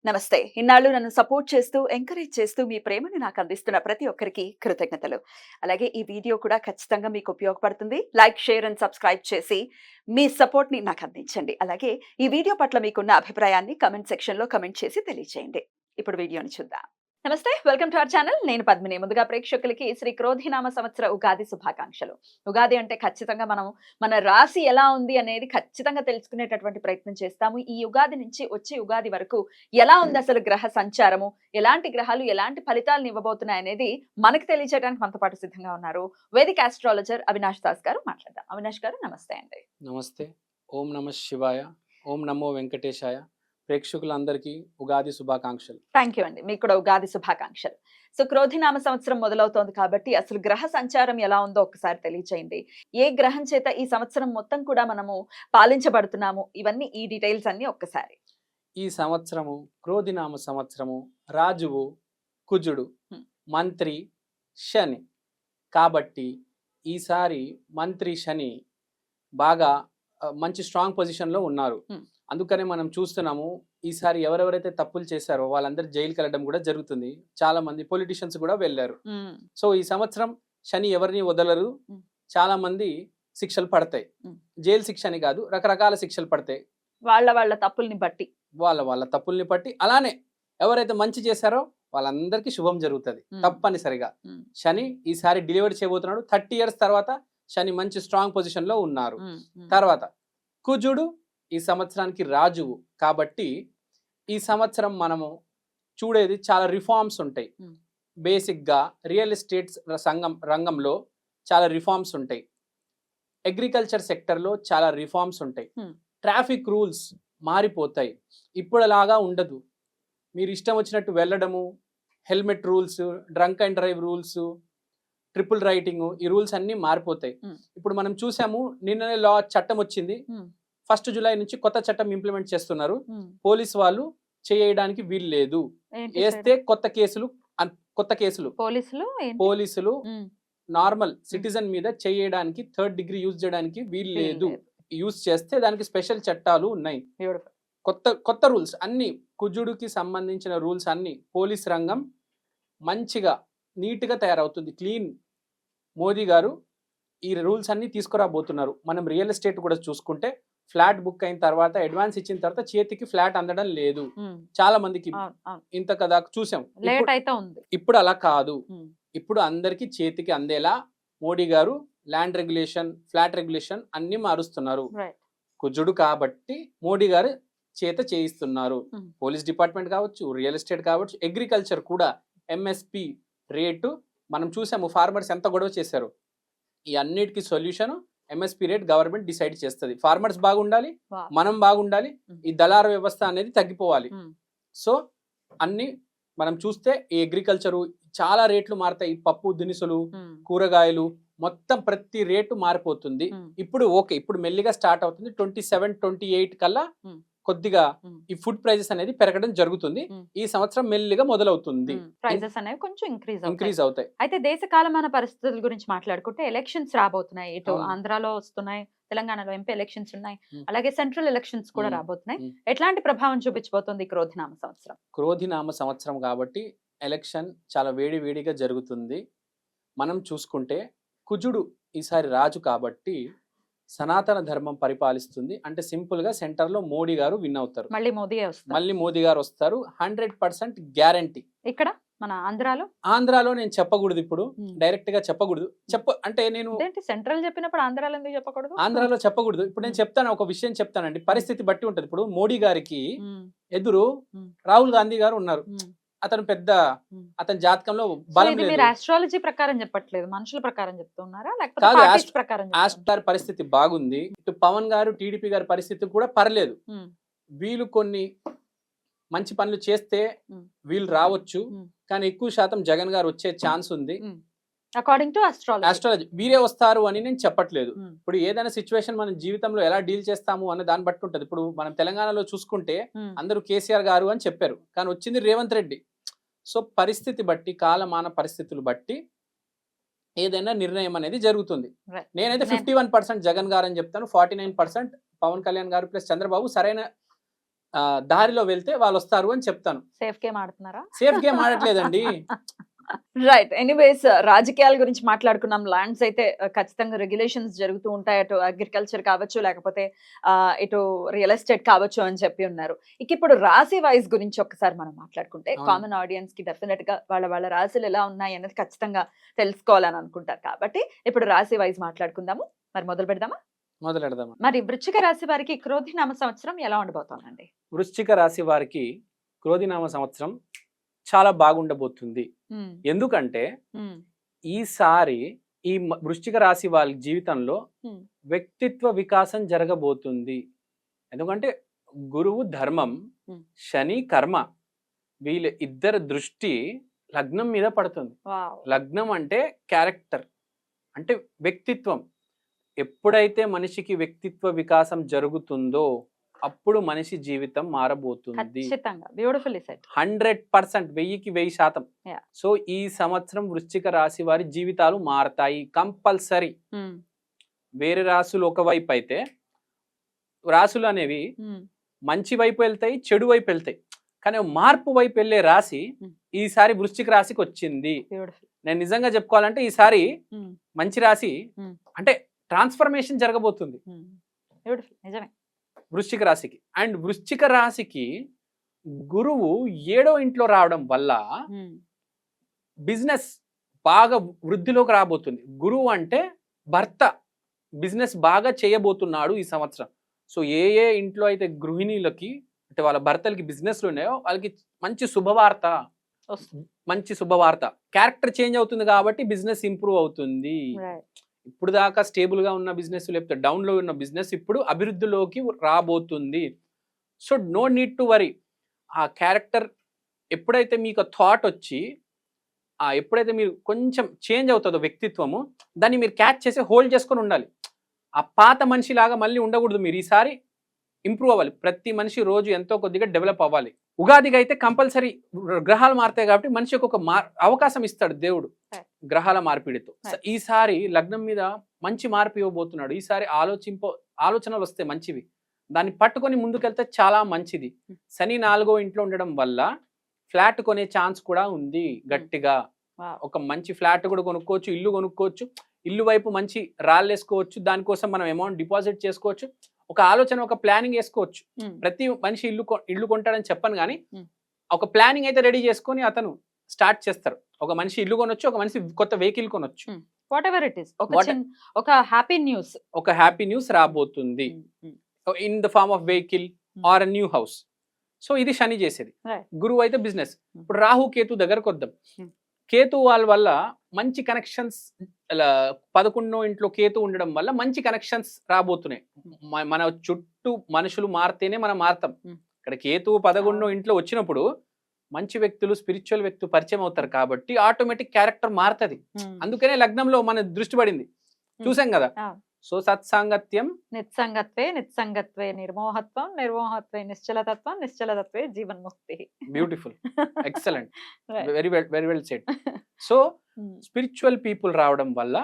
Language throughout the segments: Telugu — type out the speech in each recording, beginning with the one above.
నమస్తే. ఇన్నాళ్ళు నన్ను సపోర్ట్ చేస్తూ, ఎంకరేజ్ చేస్తూ మీ ప్రేమని నాకు అందిస్తున్న ప్రతి ఒక్కరికి కృతజ్ఞతలు. అలాగే ఈ వీడియో కూడా ఖచ్చితంగా మీకు ఉపయోగపడుతుంది. లైక్, షేర్ అండ్ సబ్స్క్రైబ్ చేసి మీ సపోర్ట్‌ని నాకు అందించండి. అలాగే ఈ వీడియో పట్ల మీకున్న అభిప్రాయాన్ని కామెంట్ సెక్షన్‌లో కామెంట్ చేసి తెలియజేయండి. ఇప్పుడు వీడియోని చూద్దాం. నమస్తే. Welcome to our channel. నేను పద్మిని. ముందుగా ప్రేక్షకులకి శ్రీ క్రోధినామ సంవత్సర ఉగాది శుభాకాంక్షలు. ఉగాది అంటే ఖచ్చితంగా మనం మన రాశి ఎలా ఉంది అనేది ఖచ్చితంగా తెలుసుకునేటటువంటి ప్రయత్నం చేస్తాము. ఈ ఉగాది నుంచి వచ్చే ఉగాది వరకు ఎలా ఉంది అసలు గ్రహ సంచారము, ఎలాంటి గ్రహాలు ఎలాంటి ఫలితాలను ఇవ్వబోతున్నాయి అనేది మనకు తెలియజేయడానికి మనతో పాటు సిద్ధంగా ఉన్నారు వేదిక్ ఆస్ట్రాలజర్ అవినాష్ దాస్ గారు. మాట్లాడదాం. అవినాష్ గారు నమస్తే అండి. నమస్తే. ఓం నమ శివాయ. ఓం నమో వెంకటేశాయ. ప్రేక్షకులందరికీ ఉగాది శుభాకాంక్షలు. థ్యాంక్ యూ అండి. మీకు కూడా ఉగాది శుభాకాంక్షలు. సో క్రోధినామ సంవత్సరం మొదలవుతోంది కాబట్టి అసలు గ్రహ సంచారం ఎలా ఉందో ఒకసారి తెలియచేయండి. ఏ గ్రహం చేత ఈ సంవత్సరం మొత్తం కూడా మనము పాలించబడుతున్నాము, ఇవన్నీ ఈ డీటెయిల్స్ అన్ని ఒక్కసారి. ఈ సంవత్సరము క్రోధినామ సంవత్సరము, రాజువు కుజుడు, మంత్రి శని. కాబట్టి ఈసారి మంత్రి శని బాగా మంచి స్ట్రాంగ్ పొజిషన్లో ఉన్నారు. అందుకనే మనం చూస్తున్నాము ఈసారి ఎవరెవరైతే తప్పులు చేశారో వాళ్ళందరూ జైలుకి వెళ్ళడం కూడా జరుగుతుంది. చాలా మంది పొలిటీషియన్స్ కూడా వెళ్ళారు. సో ఈ సంవత్సరం శని ఎవరిని వదలరు. చాలా మంది శిక్షలు పడతాయి. జైలు శిక్ష అని కాదు, రకరకాల శిక్షలు పడతాయి వాళ్ళ తప్పుల్ని బట్టి, వాళ్ళ తప్పుల్ని బట్టి. అలానే ఎవరైతే మంచి చేశారో వాళ్ళందరికీ శుభం జరుగుతుంది తప్పనిసరిగా. శని ఈసారి డెలివరీ చేయబోతున్నాడు. 30 years తర్వాత శని మంచి స్ట్రాంగ్ పొజిషన్ లో ఉన్నారు. తర్వాత కుజుడు ఈ సంవత్సరానికి రాజువు కాబట్టి ఈ సంవత్సరం మనము చూడేది చాలా రిఫార్మ్స్ ఉంటాయి. బేసిక్ గా రియల్ ఎస్టేట్ రంగంలో చాలా రిఫార్మ్స్ ఉంటాయి. అగ్రికల్చర్ సెక్టర్ లో చాలా రిఫార్మ్స్ ఉంటాయి. ట్రాఫిక్ రూల్స్ మారిపోతాయి. ఇప్పుడులాగా ఉండదు. మీరు ఇష్టం వచ్చినట్టు వెళ్ళడము, helmet rules, drunk and drive rules, triple writing, ఈ రూల్స్ అన్ని మారిపోతాయి. ఇప్పుడు మనం చూసాము నిన్ననే చట్టం వచ్చింది. 1st July నుంచి కొత్త చట్టం ఇంప్లిమెంట్ చేస్తున్నారు. పోలీస్ వాళ్ళు చేయడానికి వీలు లేదు. వేస్తే కొత్త కేసులు పోలీసులు నార్మల్ సిటిజన్ మీద చేయడానికి 3rd degree యూజ్ చేయడానికి వీలు లేదు. యూజ్ చేస్తే దానికి స్పెషల్ చట్టాలు ఉన్నాయి. కొత్త రూల్స్ అన్ని, కుజుడికి సంబంధించిన రూల్స్ అన్ని. పోలీస్ రంగం మంచిగా నీట్ గా తయారవుతుంది. క్లీన్. మోదీ గారు ఈ రూల్స్ అన్ని తీసుకురాబోతున్నారు. మనం రియల్ ఎస్టేట్ కూడా చూసుకుంటే ఫ్లాట్ బుక్ అయిన తర్వాత, అడ్వాన్స్ ఇచ్చిన తర్వాత చేతికి ఫ్లాట్ అందడం లేదు. చాలా మందికి ఇంత కదా చూసాం. ఇప్పుడు అలా కాదు. ఇప్పుడు అందరికి చేతికి అందేలా మోడీ గారు ల్యాండ్ రెగ్యులేషన్, ఫ్లాట్ రెగ్యులేషన్ అన్ని మారుస్తున్నారు. కుజుడు కాబట్టి మోడీ గారు చేత చేయిస్తున్నారు. పోలీస్ డిపార్ట్మెంట్ కావచ్చు, రియల్ ఎస్టేట్ కావచ్చు, అగ్రికల్చర్ కూడా ఎంఎస్పి రేటు మనం చూసాము. ఫార్మర్స్ ఎంత గొడవ చేశారు. ఈ అన్నిటికీ solution MSP rate government decide చేస్తుంది. ఫార్మర్స్ బాగుండాలి, మనం బాగుండాలి, ఈ దళార వ్యవస్థ అనేది తగ్గిపోవాలి. సో అన్ని మనం చూస్తే ఈ అగ్రికల్చరు చాలా రేట్లు మారుతాయి. పప్పు దినుసులు, కూరగాయలు మొత్తం ప్రతి రేటు మారిపోతుంది. ఇప్పుడు మెల్లిగా స్టార్ట్ అవుతుంది. 27, 28 కల్లా కొద్దిగా ఈ ఫుడ్ ప్రైజెస్ అనేది పెరగడం జరుగుతుంది. ఈ సంవత్సరం మెల్లిగా మొదలవుతుంది. ప్రైజెస్ అనేవి కొంచెం ఇంక్రీజ్ అవుతాయి. అయితే దేశ కాలమాన పరిస్థితుల గురించి మాట్లాడుకుంటే ఎలక్షన్స్ రాబోతున్నాయి. ఇటు ఆంధ్రాలో వస్తున్నాయి, తెలంగాణలో ఎంపీ ఎలక్షన్స్ ఉన్నాయి, అలాగే సెంట్రల్ ఎలక్షన్స్ కూడా రాబోతున్నాయి. ఎట్లాంటి ప్రభావం చూపించబోతుంది క్రోధినామ సంవత్సరం? క్రోధినామ సంవత్సరం కాబట్టి ఎలక్షన్ చాలా వేడిగా జరుగుతుంది. మనం చూసుకుంటే కుజుడు ఈసారి రాజు కాబట్టి సనాతన ధర్మం పరిపాలిస్తుంది. అంటే సింపుల్ గా సెంటర్ లో మోడీ గారు విన్ అవుతారు. మళ్ళీ మోదీ గారు వస్తారు. 100% గ్యారంటీ. ఇక్కడ మన ఆంధ్రాలో నేను చెప్పకూడదు. ఇప్పుడు డైరెక్ట్ గా చెప్పకూడదు. అంటే నేను సెంట్రల్ చెప్పినప్పుడు ఆంధ్రాలో ఎందుకు చెప్పకూడదు? ఆంధ్రాలో చెప్పకూడదు. ఇప్పుడు నేను చెప్తాను, ఒక విషయం చెప్తానండి. పరిస్థితి బట్టి ఉంటది. ఇప్పుడు మోడీ గారికి ఎదురు రాహుల్ గాంధీ గారు ఉన్నారు. అతను పెద్ద, అతని జాతకంలో బలం లేదు. మీరు ఆస్ట్రాలజీ ప్రకారం చెప్పట్లేదు, మనుషుల ప్రకారం చెప్తున్నారా లేకపోతే పరిస్థితి బాగుంది. ఇటు పవన్ గారు, టీడీపీ గారి పరిస్థితి కూడా పర్లేదు. వీళ్ళు కొన్ని మంచి పనులు చేస్తే వీళ్ళు రావచ్చు, కానీ ఎక్కువ శాతం జగన్ గారు వచ్చే ఛాన్స్ ఉంది. అకార్డింగ్ టు ఆస్ట్రాలజీ వీరే వస్తారు అని నేను చెప్పట్లేదు. ఇప్పుడు ఏదైనా సిచ్యువేషన్ మన జీవితంలో ఎలా డీల్ చేస్తాము అనే దాన్ని బట్టి ఉంటది. ఇప్పుడు మనం తెలంగాణలో చూసుకుంటే అందరూ కేసీఆర్ గారు అని చెప్పారు, కానీ వచ్చింది రేవంత్ రెడ్డి. సో పరిస్థితి బట్టి, కాలమాన పరిస్థితులు బట్టి ఏదైనా నిర్ణయం అనేది జరుగుతుంది. నేనైతే 51% జగన్ గారు అని చెప్తాను, 49% పవన్ కళ్యాణ్ గారు ప్లస్ చంద్రబాబు సరైన దారిలో వెళ్తే వాళ్ళు వస్తారు అని చెప్తాను. సేఫ్ గేమ్ ఆడుతున్నారా? సేఫ్ గేమ్ ఆడట్లేదండి. రైట్. ఎనీవేస్ రాజకీయాల గురించి మాట్లాడుకున్నాం. ల్యాండ్స్ అయితే ఖచ్చితంగా రెగ్యులేషన్స్ జరుగుతూ ఉంటాయి. అటు అగ్రికల్చర్ కావచ్చు, లేకపోతే ఇటు రియల్ ఎస్టేట్ కావచ్చు అని చెప్పి ఉన్నారు. ఇక ఇప్పుడు రాశి వైజ్ గురించి ఒక్కసారి మనం మాట్లాడుకుంటే అవును. కామన్ ఆడియన్స్ కి డెఫినెట్ గా వాళ్ళ రాశులు ఎలా ఉన్నాయి అనేది ఖచ్చితంగా తెలుసుకోవాలని అనుకుంటారు. కాబట్టి ఇప్పుడు రాశి వైజ్ మాట్లాడుకుందాము. మరి మొదలు పెడదామా? మొదలెడదాం. మరి వృశ్చిక రాశి వారికి క్రోధినామ సంవత్సరం ఎలా ఉండబోతోందండి? వృశ్చిక రాశి వారికి క్రోధినామ సంవత్సరం చాలా బాగుండబోతుంది. ఎందుకంటే ఈసారి ఈ వృశ్చిక రాశి వాళ్ళ జీవితంలో వ్యక్తిత్వ వికాసం జరగబోతుంది. ఎందుకంటే గురువు ధర్మం, శని కర్మ, వీళ్ళ ఇద్దరు దృష్టి లగ్నం మీద పడుతుంది. లగ్నం అంటే క్యారెక్టర్, అంటే వ్యక్తిత్వం. ఎప్పుడైతే మనిషికి వ్యక్తిత్వ వికాసం జరుగుతుందో అప్పుడు మనిషి జీవితం మారబోతుంది. 100%, 1000%. సో ఈ సంవత్సరం వృశ్చిక రాశి వారి జీవితాలు మారతాయి కంపల్సరీ. వేరే రాశులు ఒకవైపు అయితే, రాశులు అనేవి మంచి వైపు వెళ్తాయి, చెడు వైపు వెళ్తాయి. కానీ మార్పు వైపు వెళ్ళే రాశి ఈసారి వృశ్చిక రాశికి వచ్చింది. నేను నిజంగా చెప్పుకోవాలంటే ఈసారి మంచి రాశి, అంటే ట్రాన్స్ఫర్మేషన్ జరగబోతుంది వృశ్చిక రాశికి. అండ్ వృశ్చిక రాశికి గురువు 7వ ఇంట్లో రావడం వల్ల బిజినెస్ బాగా వృద్ధిలోకి రాబోతుంది. గురువు అంటే భర్త, బిజినెస్ బాగా చేయబోతున్నాడు ఈ సంవత్సరం. సో ఏ ఇంట్లో అయితే గృహిణీలకి, అంటే వాళ్ళ భర్తలకి బిజినెస్లు ఉన్నాయో వాళ్ళకి మంచి శుభవార్త. క్యారెక్టర్ చేంజ్ అవుతుంది కాబట్టి బిజినెస్ ఇంప్రూవ్ అవుతుంది. ఇప్పుడు దాకా స్టేబుల్ గా ఉన్న బిజినెస్, లేకపోతే డౌన్ లో ఉన్న బిజినెస్ ఇప్పుడు అభివృద్ధిలోకి రాబోతుంది. So no need to worry. ఆ క్యారెక్టర్ ఎప్పుడైతే మీకు థాట్ వచ్చి ఎప్పుడైతే మీరు కొంచెం చేంజ్ అవుతుందో వ్యక్తిత్వము, దాన్ని మీరు క్యాచ్ చేసి హోల్డ్ చేసుకొని ఉండాలి. ఆ పాత మనిషి లాగా మళ్ళీ ఉండకూడదు. మీరు ఈసారి ఇంప్రూవ్ అవ్వాలి. ప్రతి మనిషి రోజు ఎంతో కొద్దిగా డెవలప్ అవ్వాలి. ఉగాదికి అయితే కంపల్సరీ గ్రహాలు మారుతాయి కాబట్టి మనిషికి ఒక అవకాశం ఇస్తాడు దేవుడు గ్రహాల మార్పిడితో. ఈసారి లగ్నం మీద మంచి మార్పు ఇవ్వబోతున్నాడు. ఈసారి ఆలోచనలు వస్తే మంచివి, దాన్ని పట్టుకొని ముందుకెళ్తే చాలా మంచిది. శని 4వ ఇంట్లో ఉండడం వల్ల ఫ్లాట్ కొనే ఛాన్స్ కూడా ఉంది గట్టిగా. ఒక మంచి ఫ్లాట్ కూడా కొనుక్కోవచ్చు, ఇల్లు కొనుక్కోవచ్చు, ఇల్లు వైపు మంచి రాళ్ళు వేసుకోవచ్చు. దానికోసం మనం అమౌంట్ డిపాజిట్ చేసుకోవచ్చు. ఒక ఆలోచన, ఒక ప్లానింగ్ వేసుకోవచ్చు. ప్రతి మనిషి ఇల్లు కొంటాడని చెప్పను, కానీ ఒక ప్లానింగ్ అయితే రెడీ చేసుకొని అతను స్టార్ట్ చేస్తారు. ఒక మనిషి ఇల్లు కొనొచ్చు, ఒక మనిషి కొత్త వెహికల్ కొనొచ్చు. వాట్ ఎవర్ ఇట్ ఈస్, ఒక హ్యాపీ న్యూస్ రాబోతుంది in the form of vehicle or new house. So ఇది శని చేసేది. గురువు అయితే బిజినెస్. ఇప్పుడు రాహు కేతు దగ్గరకు వద్దాం. కేతు వాళ్ళ వల్ల మంచి కనెక్షన్స్, 11వ ఇంట్లో కేతు ఉండడం వల్ల మంచి కనెక్షన్స్ రాబోతున్నాయి. మన చుట్టూ మనుషులు మారితేనే మనం మారుతాం. ఇక్కడ కేతు 11వ ఇంట్లో వచ్చినప్పుడు మంచి వ్యక్తులు, స్పిరిచువల్ వ్యక్తులు పరిచయం అవుతారు కాబట్టి ఆటోమేటిక్ క్యారెక్టర్ మారుతుంది. అందుకనే లగ్నంలో మన దృష్టి పడింది, చూసాం కదా. సో సత్సాంగత్యం నిత్సంగత్వే నిర్మోహత్వే నిశ్చలతత్వే జీవన్ముక్తి. Beautiful, excellent, very well said. So spiritual people రావడం వల్ల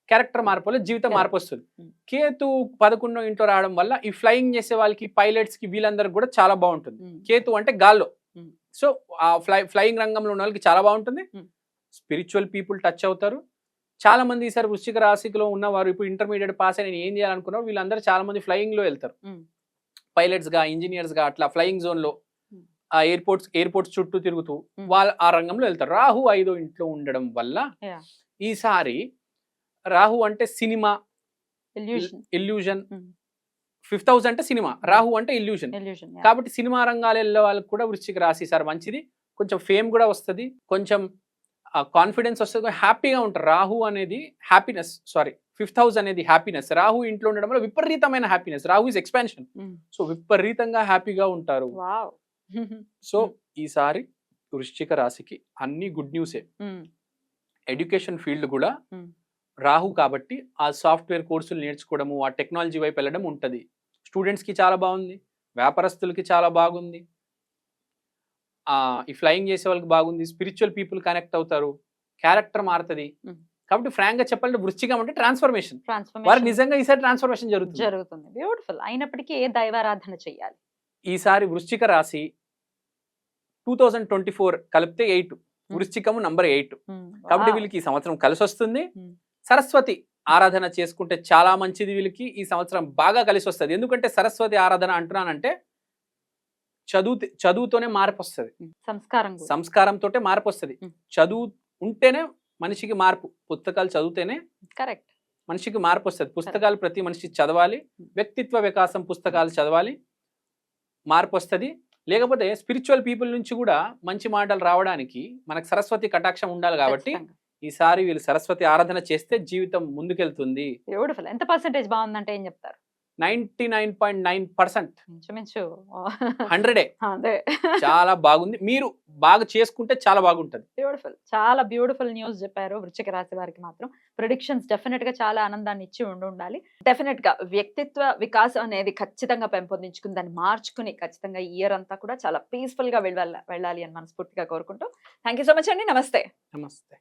క్యారెక్టర్ మార్పు వల్ల జీవితం మార్పు వస్తుంది. కేతు 11వ ఇంట్లో రావడం వల్ల ఈ ఫ్లయింగ్ చేసే వాళ్ళకి, పైలట్స్ కి, వీళ్ళందరికి కూడా చాలా బాగుంటుంది. కేతు అంటే గాల్లో. సో ఆ ఫ్లయింగ్ రంగంలో ఉన్న వాళ్ళకి చాలా బాగుంటుంది. స్పిరిచువల్ పీపుల్ టచ్ అవుతారు. చాలా మంది ఈసారి వృశ్చిక రాశిలో ఉన్నవారు ఇప్పుడు ఇంటర్మీడియట్ పాస్ అని నేను ఏం చేయాలనుకున్నారు, వీళ్ళందరూ చాలా మంది ఫ్లయింగ్ లో వెళ్తారు. పైలట్స్ గా, ఇంజనీర్స్ గా, అట్లా ఫ్లయింగ్ జోన్ లో ఆ ఎయిర్పోర్ట్స్ చుట్టూ తిరుగుతూ వాళ్ళు ఆ రంగంలో వెళ్తారు. రాహు 5వ ఇంట్లో ఉండడం వల్ల ఈసారి, రాహు అంటే సినిమా, ఇల్యూజన్, 5th హౌస్ అంటే సినిమా, రాహు అంటే ఇల్యూజన్. కాబట్టి సినిమా రంగాలు వెళ్ళే వాళ్ళకి కూడా వృశ్చిక రాశి సార్ మంచిది. కొంచెం ఫేమ్ కూడా వస్తుంది, కొంచెం కాన్ఫిడెన్స్ వస్తుంది, హ్యాపీగా ఉంటారు. రాహు అనేది హ్యాపీనెస్, 5th హౌస్ అనేది హ్యాపీనెస్. రాహు ఇంట్లో ఉండడం వల్ల విపరీతమైన happiness. Rahu is expansion. So విపరీతంగా హ్యాపీగా ఉంటారు. సో ఈసారి వృశ్చిక రాశికి అన్ని గుడ్ న్యూసే. ఎడ్యుకేషన్ ఫీల్డ్ కూడా రాహు కాబట్టి ఆ సాఫ్ట్వేర్ కోర్సులు నేర్చుకోవడము, ఆ టెక్నాలజీ వైపు వెళ్ళడం ఉంటుంది. స్టూడెంట్స్కి చాలా బాగుంది, వ్యాపారస్తులకి చాలా బాగుంది, ఈ ఫ్లయింగ్ చేసే వాళ్ళకి బాగుంది. స్పిరిచువల్ పీపుల్ కనెక్ట్ అవుతారు, క్యారెక్టర్ మారుతుంది. కాబట్టి ఫ్రాంక్ గా చెప్పాలంటే వృశ్చికం అంటే ట్రాన్స్ఫర్మేషన్. వారికి నిజంగా ఈసారి ట్రాన్స్ఫర్మేషన్ జరుగుతుంది. బ్యూటిఫుల్. అయినప్పటికీ ఏ దైవారాధన చేయాలి? ఈసారి వృశ్చిక రాశి 2024 కలిపితే 8, వృశ్చికము నంబర్ 8. కాబట్టి వీళ్ళకి ఈ సంవత్సరం కలిసి వస్తుంది. సరస్వతి ఆరాధన చేసుకుంటే చాలా మంచిది. వీళ్ళకి ఈ సంవత్సరం బాగా కలిసి వస్తుంది. ఎందుకంటే సరస్వతి ఆరాధన అంటున్నానంటే చదువుతోనే మార్పు వస్తుంది, సంస్కారంతో మార్పు వస్తుంది. చదువు ఉంటేనే మనిషికి మార్పు. పుస్తకాలు చదివితేనే కరెక్ట్ మనిషికి మార్పు వస్తుంది. పుస్తకాలు ప్రతి మనిషి చదవాలి, వ్యక్తిత్వ వికాసం పుస్తకాలు చదవాలి, మార్పు వస్తుంది. లేకపోతే స్పిరిచువల్ పీపుల్ నుంచి కూడా మంచి మాటలు రావడానికి మనకు సరస్వతి కటాక్షం ఉండాలి. కాబట్టి ఈసారి వీళ్ళు సరస్వతి ఆరాధన చేస్తే జీవితం ముందుకెళ్తుంది. బ్యూటిఫుల్. ఎంత పర్సెంటేజ్ బాగుందంటే ఏం చెప్తారు? 99.9%, ఇంచుమించు 100. అదే చాలా బాగుంది. మీరు బాగా చేసుకుంటే చాలా బాగుంటది. బ్యూటిఫుల్. చాలా బ్యూటిఫుల్ న్యూస్ చెప్పారు. వృశ్చిక రాశి వారికి మాత్రం ప్రిడిక్షన్స్ డెఫినెట్ గా చాలా ఆనందాన్ని ఇచ్చి ఉండాలి. డెఫినెట్ గా వ్యక్తిత్వ వికాసం అనేది ఖచ్చితంగా పెంపొందించుకుని దాన్ని మార్చుకుని ఖచ్చితంగా ఈ ఇయర్ అంతా కూడా చాలా పీస్ఫుల్ గా వెళ్ళాలి అని మనస్ఫూర్తిగా కోరుకుంటూ థ్యాంక్ యూ సో మచ్ అండి. నమస్తే. నమస్తే.